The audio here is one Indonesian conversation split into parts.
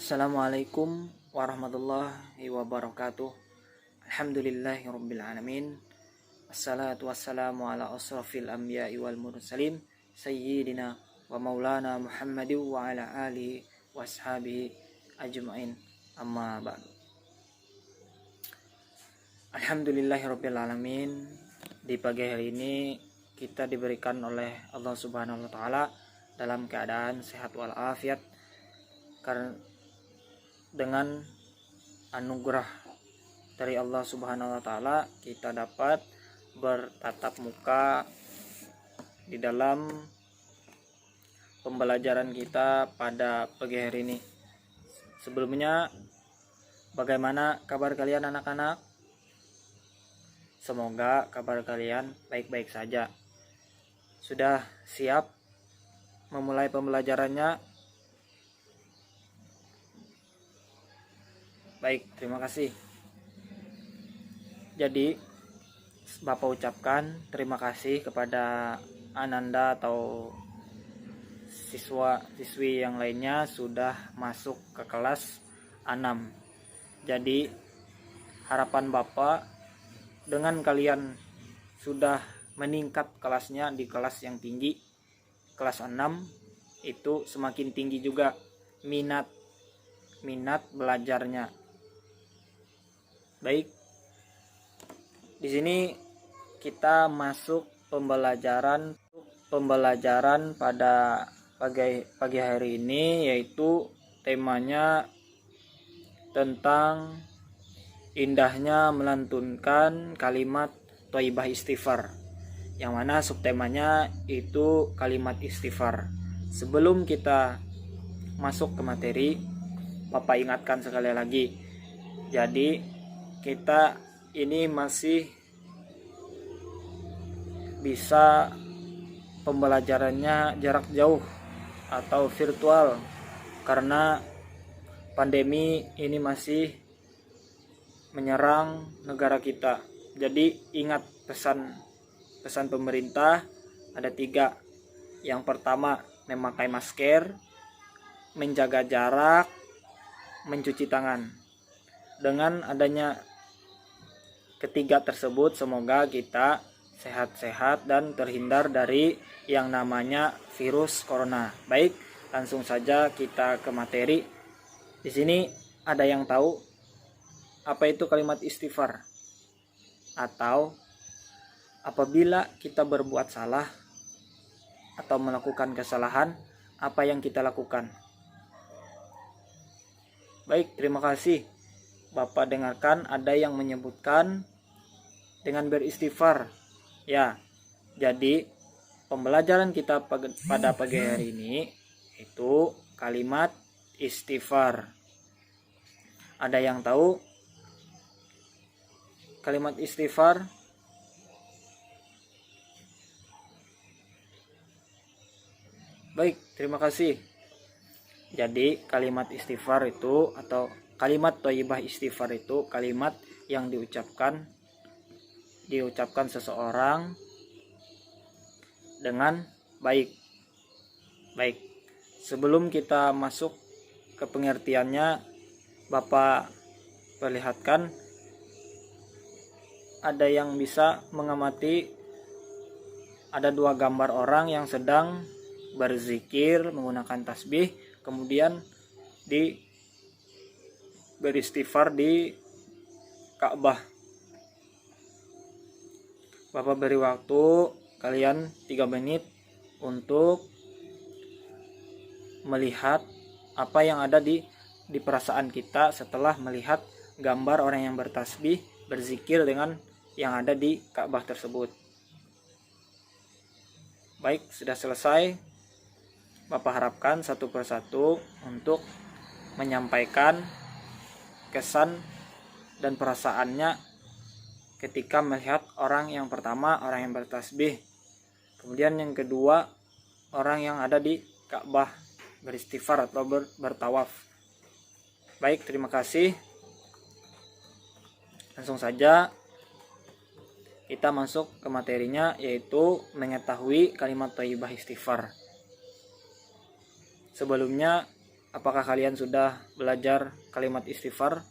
Assalamualaikum warahmatullahi wabarakatuh. Alhamdulillahirabbil alamin. Assalatu wassalamu ala asrafil anbiya'i wal mursalin sayyidina wa maulana Muhammadin wa ala alihi washabihi ajmain. Amma ba'du. Alhamdulillahirabbil alamin. Di pagi hari ini kita diberikan oleh Allah Subhanahu wa taala dalam keadaan sehat walafiat, karena dengan anugerah dari Allah Subhanahu wa taala kita dapat bertatap muka di dalam pembelajaran kita pada pagi hari ini. Sebelumnya, bagaimana kabar kalian anak-anak? Semoga kabar kalian baik-baik saja. Sudah siap memulai pembelajarannya? Baik, terima kasih. Jadi, Bapak ucapkan terima kasih kepada Ananda atau siswa-siswi yang lainnya sudah masuk ke kelas 6. Jadi, harapan Bapak dengan kalian sudah meningkat kelasnya di kelas yang tinggi, kelas 6, itu semakin tinggi juga minat belajarnya. Baik, di sini kita masuk pembelajaran pada pagi hari ini, yaitu temanya tentang indahnya melantunkan kalimat thayyibah istighfar, yang mana subtemanya itu kalimat istighfar. Sebelum kita masuk ke materi, Bapak ingatkan sekali lagi, jadi kita ini masih bisa pembelajarannya jarak jauh atau virtual karena pandemi ini masih menyerang negara kita. Jadi ingat pesan pemerintah ada 3. Yang pertama, memakai masker, menjaga jarak, mencuci tangan. Dengan adanya ketiga tersebut, semoga kita sehat-sehat dan terhindar dari yang namanya virus corona. Baik, langsung saja kita ke materi. Di sini ada yang tahu apa itu kalimat istighfar? Atau apabila kita berbuat salah atau melakukan kesalahan, apa yang kita lakukan? Baik, terima kasih. Bapak dengarkan ada yang menyebutkan dengan beristighfar. Ya, jadi pembelajaran kita pada pagi hari ini itu kalimat istighfar. Ada yang tahu kalimat istighfar? Baik, terima kasih. Jadi kalimat istighfar itu atau kalimat thayyibah istighfar itu kalimat yang diucapkan seseorang dengan baik. Baik, sebelum kita masuk ke pengertiannya, Bapak perlihatkan ada yang bisa mengamati ada 2 gambar orang yang sedang berzikir menggunakan tasbih, kemudian beristighfar di Ka'bah. Bapak beri waktu kalian 3 menit untuk melihat apa yang ada di perasaan kita setelah melihat gambar orang yang bertasbih berzikir dengan yang ada di Ka'bah tersebut. Baik, sudah selesai. Bapak harapkan satu persatu untuk menyampaikan kesan dan perasaannya ketika melihat orang yang pertama, orang yang bertasbih, kemudian yang kedua, orang yang ada di Ka'bah beristighfar atau bertawaf. Baik, terima kasih. Langsung saja kita masuk ke materinya, yaitu mengetahui kalimat thayyibah istighfar. Sebelumnya Apakah kalian sudah belajar kalimat istighfar?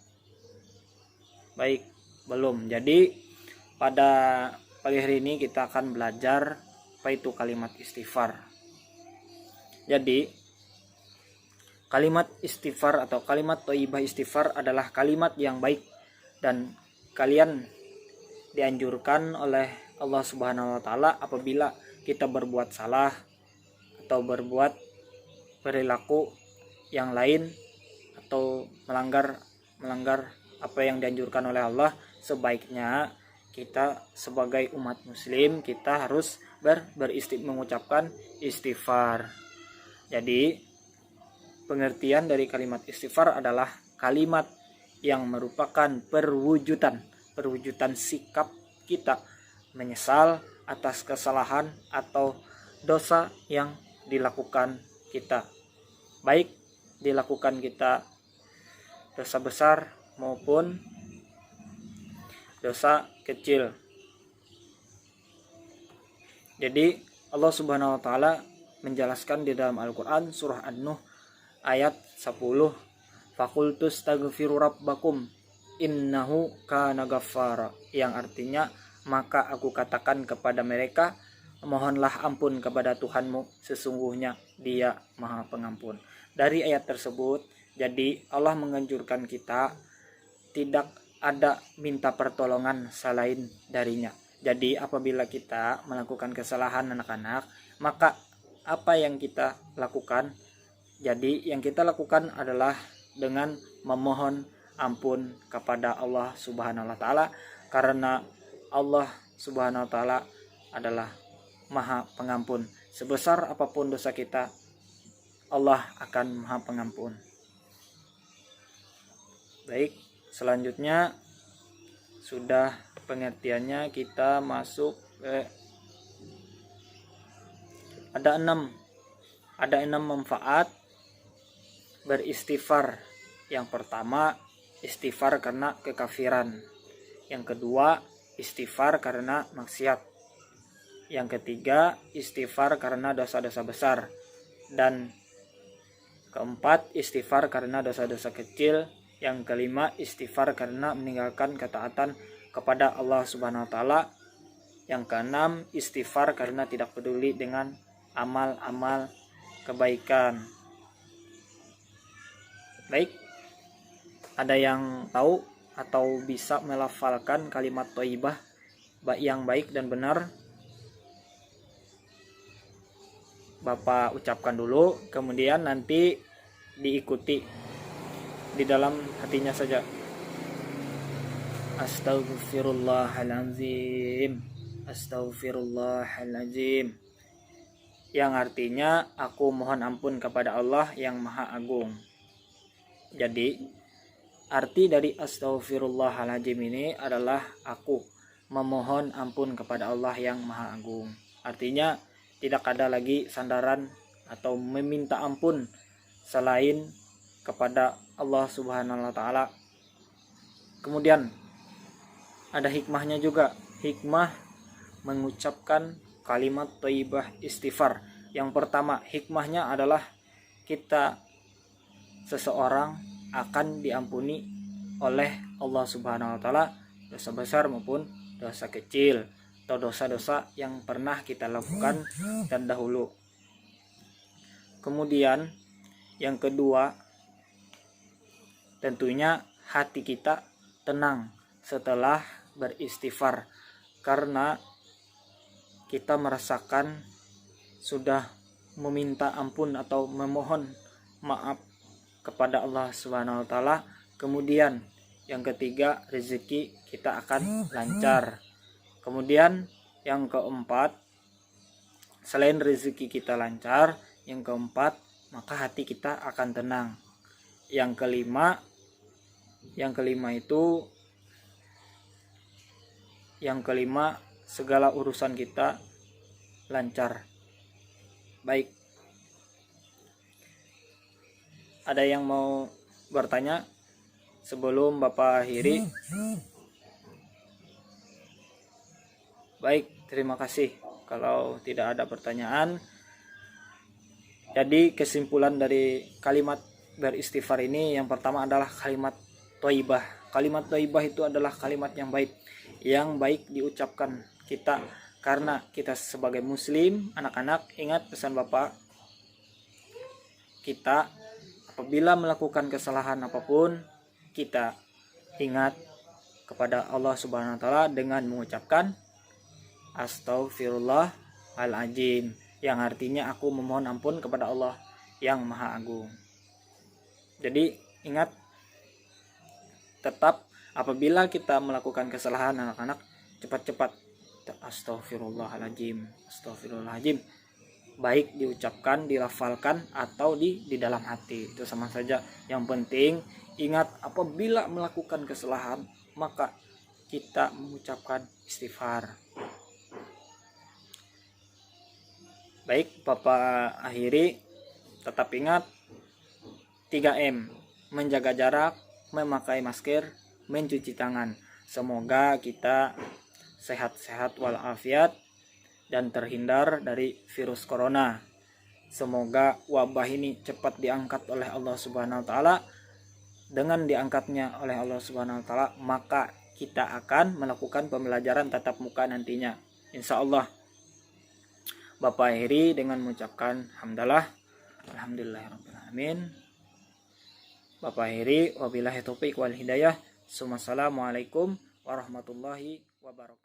Baik, belum. Jadi pada pagi hari ini kita akan belajar apa itu kalimat istighfar. Jadi kalimat istighfar atau kalimat thayyibah istighfar adalah kalimat yang baik dan kalian dianjurkan oleh Allah Subhanahu wa taala apabila kita berbuat salah atau berbuat perilaku yang lain atau melanggar apa yang dianjurkan oleh Allah, sebaiknya kita sebagai umat muslim kita harus mengucapkan istighfar. Jadi pengertian dari kalimat istighfar adalah kalimat yang merupakan perwujudan sikap kita menyesal atas kesalahan atau dosa yang dilakukan kita, baik dilakukan kita dosa besar maupun dosa kecil. Jadi Allah Subhanahu wa taala menjelaskan di dalam Al-Qur'an surah An-Nuh ayat 10, faqultus taghfiru rabbakum innahu kana ghaffara, yang artinya maka aku katakan kepada mereka, mohonlah ampun kepada Tuhanmu, sesungguhnya Dia Maha Pengampun. Dari ayat tersebut jadi Allah menganjurkan kita tidak ada minta pertolongan selain darinya. Jadi apabila kita melakukan kesalahan anak-anak, maka apa yang kita lakukan? Jadi yang kita lakukan adalah dengan memohon ampun kepada Allah Subhanahu wa taala, karena Allah Subhanahu wa taala adalah Maha Pengampun. Sebesar apapun dosa kita, Allah akan Maha Pengampun. Baik, selanjutnya sudah pengertiannya, kita masuk ke ada enam manfaat beristighfar. Yang pertama, istighfar karena kekafiran. Yang kedua, istighfar karena maksiat. Yang ketiga, istighfar karena dosa-dosa besar. Dan keempat, istighfar karena dosa-dosa kecil. Yang kelima, istighfar karena meninggalkan ketaatan kepada Allah Subhanahu wa taala. Yang keenam, istighfar karena tidak peduli dengan amal-amal kebaikan. Baik, ada yang tahu atau bisa melafalkan kalimat thayyibah yang baik dan benar? Bapak ucapkan dulu, kemudian nanti diikuti di dalam hatinya saja. Astaghfirullahalazim, astaghfirullahalazim, yang artinya aku mohon ampun kepada Allah yang Maha Agung. Jadi arti dari astaghfirullahalazim ini adalah aku memohon ampun kepada Allah yang Maha Agung. Artinya tidak ada lagi sandaran atau meminta ampun selain kepada Allah Subhanahu wa taala. Kemudian ada hikmahnya juga, hikmah mengucapkan kalimat thayyibah istighfar. Yang pertama, hikmahnya adalah seseorang akan diampuni oleh Allah Subhanahu wa taala dosa besar maupun dosa kecil atau dosa-dosa yang pernah kita lakukan dan dahulu. Kemudian yang kedua, tentunya hati kita tenang setelah beristighfar, karena kita merasakan sudah meminta ampun atau memohon maaf kepada Allah Subhanahu wa taala. Kemudian yang ketiga, rezeki kita akan lancar. Kemudian yang keempat, selain rezeki kita lancar, yang keempat, maka hati kita akan tenang. Yang kelima segala urusan kita lancar. Baik, ada yang mau bertanya sebelum Bapak akhiri? Baik, terima kasih. Kalau tidak ada pertanyaan, jadi kesimpulan dari kalimat beristighfar ini yang pertama adalah kalimat thayyibah. Kalimat thayyibah itu adalah kalimat yang baik diucapkan kita, karena kita sebagai muslim. Anak-anak, ingat pesan Bapak, kita apabila melakukan kesalahan apapun, kita ingat kepada Allah Subhanahu wa taala dengan mengucapkan Astaghfirullahaladzim, yang artinya aku memohon ampun kepada Allah yang Maha Agung. Jadi ingat, tetap apabila kita melakukan kesalahan anak-anak, cepat-cepat Astaghfirullahaladzim, Astaghfirullahaladzim, baik diucapkan, dilafalkan atau di dalam hati, itu sama saja. Yang penting ingat, apabila melakukan kesalahan maka kita mengucapkan istighfar. Baik, Bapak akhiri, tetap ingat 3M, menjaga jarak, memakai masker, mencuci tangan. Semoga kita sehat-sehat walafiat dan terhindar dari virus corona. Semoga wabah ini cepat diangkat oleh Allah Subhanahu wa taala. Dengan diangkatnya oleh Allah Subhanahu wa taala, maka kita akan melakukan pembelajaran tatap muka nantinya, insya Allah. Bapak akhiri dengan mengucapkan hamdalah, alhamdulillahirabbil alamin. Bapak akhiri, wabillahi taufik wal hidayah. Assalamualaikum warahmatullahi wabarakatuh.